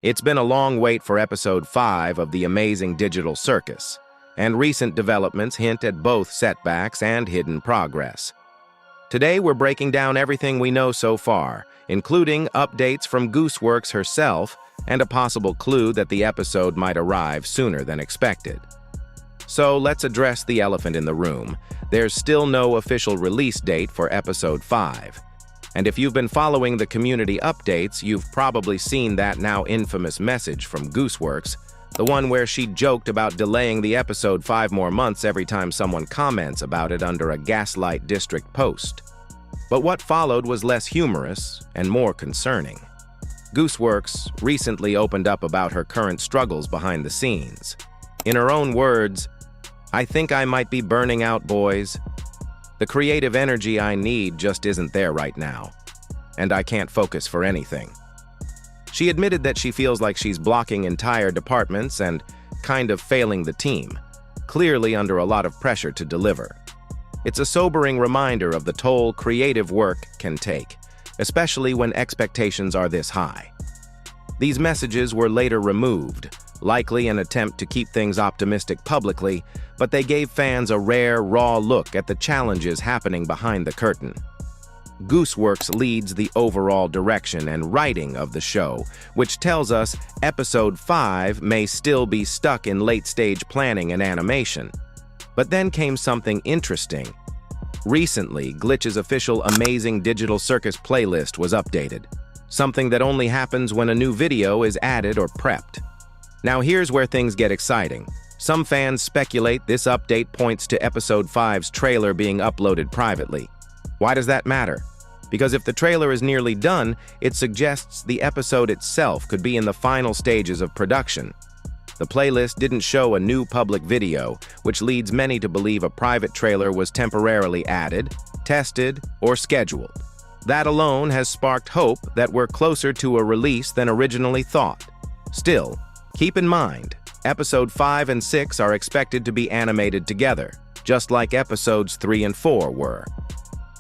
It's been a long wait for episode 5 of the amazing digital Circus, and recent developments hint at both setbacks and hidden progress. Today we're breaking down everything we know so far, including updates from Gooseworx herself and a possible clue that the episode might arrive sooner than expected. So let's address the elephant in the room. There's still no official release date for episode 5. And if you've been following the community updates, you've probably seen that now infamous message from Gooseworx, the one where she joked about delaying the episode 5 more months every time someone comments about it under a Gaslight District post. But what followed was less humorous and more concerning. Gooseworx recently opened up about her current struggles behind the scenes. In her own words, "I think I might be burning out, boys. The creative energy I need just isn't there right now, and I can't focus for anything." She admitted that she feels like she's blocking entire departments and kind of failing the team, clearly under a lot of pressure to deliver. It's a sobering reminder of the toll creative work can take, especially when expectations are this high. These messages were later removed, likely an attempt to keep things optimistic publicly, but they gave fans a rare, raw look at the challenges happening behind the curtain. Gooseworx leads the overall direction and writing of the show, which tells us episode 5 may still be stuck in late-stage planning and animation. But then came something interesting. Recently, Glitch's official Amazing Digital Circus playlist was updated, something that only happens when a new video is added or prepped. Now here's where things get exciting. Some fans speculate this update points to episode 5's trailer being uploaded privately. Why does that matter? Because if the trailer is nearly done, it suggests the episode itself could be in the final stages of production. The playlist didn't show a new public video, which leads many to believe a private trailer was temporarily added, tested, or scheduled. That alone has sparked hope that we're closer to a release than originally thought. Still, keep in mind, episode 5 and 6 are expected to be animated together, just like episodes 3 and 4 were.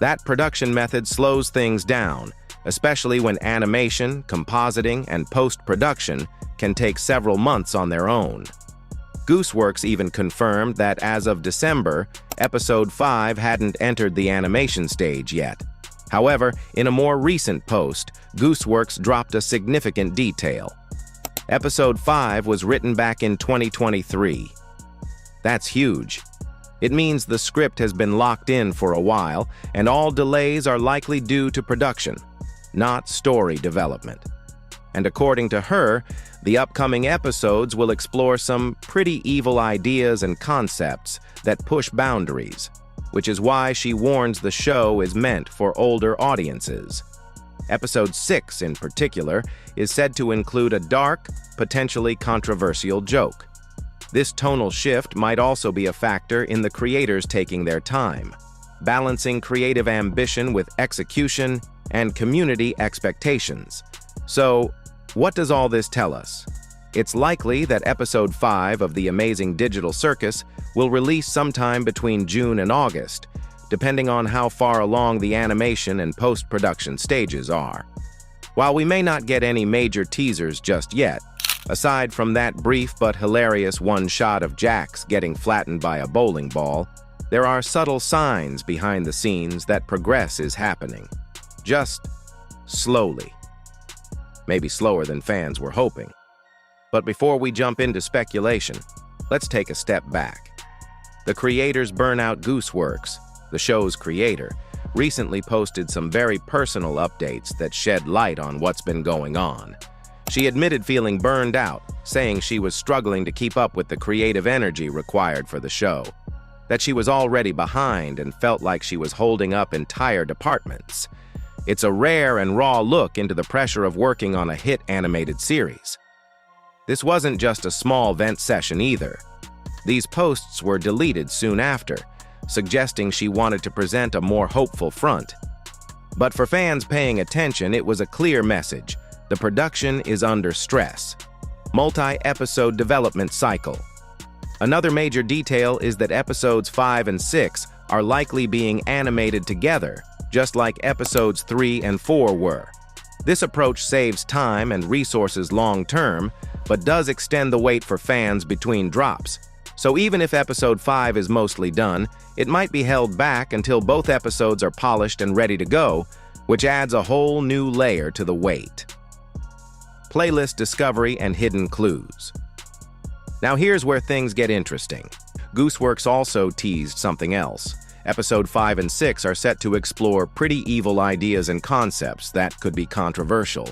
That production method slows things down, especially when animation, compositing, and post-production can take several months on their own. Gooseworx even confirmed that as of December, episode 5 hadn't entered the animation stage yet. However, in a more recent post, Gooseworx dropped a significant detail. Episode 5 was written back in 2023. That's huge. It means the script has been locked in for a while, and all delays are likely due to production, not story development. And according to her, the upcoming episodes will explore some pretty evil ideas and concepts that push boundaries, which is why she warns the show is meant for older audiences. Episode 6, in particular, is said to include a dark, potentially controversial joke. This tonal shift might also be a factor in the creators taking their time, balancing creative ambition with execution and community expectations. So, what does all this tell us? It's likely that episode 5 of the Amazing Digital Circus will release sometime between June and August, depending on how far along the animation and post-production stages are. While we may not get any major teasers just yet, aside from that brief but hilarious one shot of Jax getting flattened by a bowling ball, there are subtle signs behind the scenes that progress is happening. Just slowly. Maybe slower than fans were hoping. But before we jump into speculation, let's take a step back. The creator's Burnout Gooseworx, the show's creator, recently posted some very personal updates that shed light on what's been going on. She admitted feeling burned out, saying she was struggling to keep up with the creative energy required for the show, that she was already behind and felt like she was holding up entire departments. It's a rare and raw look into the pressure of working on a hit animated series. This wasn't just a small vent session either. These posts were deleted soon after, suggesting she wanted to present a more hopeful front. But for fans paying attention, it was a clear message. The production is under stress. Multi-episode development cycle. Another major detail is that episodes 5 and 6 are likely being animated together, just like episodes 3 and 4 were. This approach saves time and resources long-term, but does extend the wait for fans between drops. So even if episode 5 is mostly done, it might be held back until both episodes are polished and ready to go, which adds a whole new layer to the wait. Playlist discovery and hidden clues. Now here's where things get interesting. Gooseworx also teased something else. Episode 5 and 6 are set to explore pretty evil ideas and concepts that could be controversial.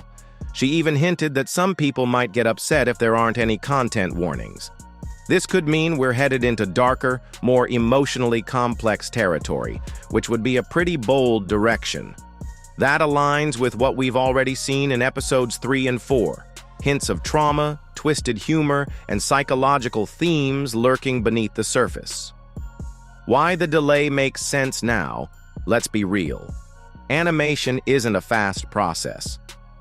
She even hinted that some people might get upset if there aren't any content warnings. This could mean we're headed into darker, more emotionally complex territory, which would be a pretty bold direction. That aligns with what we've already seen in episodes 3 and 4. Hints of trauma, twisted humor, and psychological themes lurking beneath the surface. Why the delay makes sense now, let's be real. Animation isn't a fast process,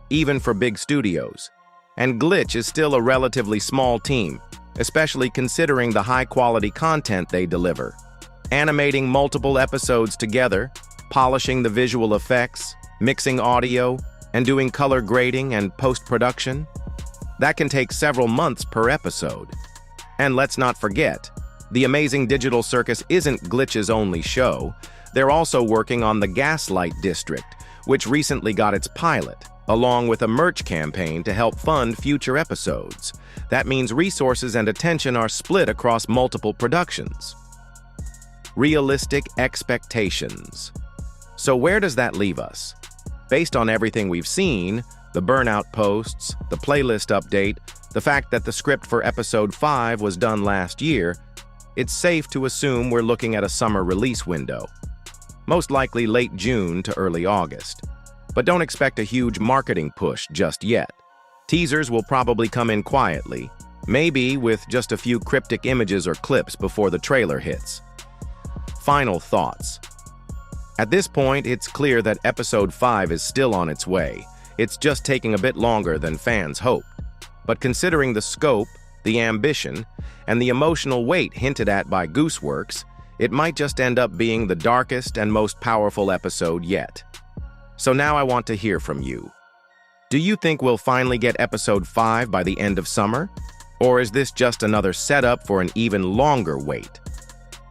even for big studios. And Glitch is still a relatively small team, especially considering the high-quality content they deliver. Animating multiple episodes together, polishing the visual effects, mixing audio, and doing color grading and post-production, that can take several months per episode. And let's not forget, The Amazing Digital Circus isn't Glitch's only show. They're also working on the Gaslight District, which recently got its pilot, along with a merch campaign to help fund future episodes. That means resources and attention are split across multiple productions. Realistic expectations. So where does that leave us? Based on everything we've seen, the Burnout posts, the playlist update, the fact that the script for episode 5 was done last year, it's safe to assume we're looking at a summer release window. Most likely late June to early August. But don't expect a huge marketing push just yet. Teasers will probably come in quietly, maybe with just a few cryptic images or clips before the trailer hits. Final thoughts. At this point, it's clear that episode 5 is still on its way. It's just taking a bit longer than fans hoped. But considering the scope, the ambition, and the emotional weight hinted at by Gooseworx, it might just end up being the darkest and most powerful episode yet. So now I want to hear from you. Do you think we'll finally get episode 5 by the end of summer? Or is this just another setup for an even longer wait?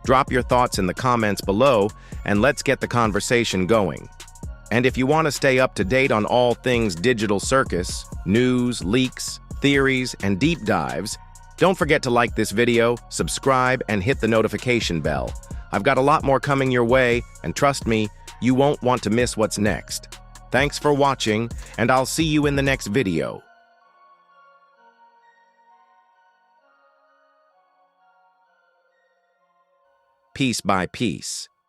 Drop your thoughts in the comments below, and let's get the conversation going. And if you want to stay up to date on all things Digital Circus, news, leaks, theories, and deep dives, don't forget to like this video, subscribe, and hit the notification bell. I've got a lot more coming your way, and trust me, you won't want to miss what's next. Thanks for watching, and I'll see you in the next video. Piece by piece.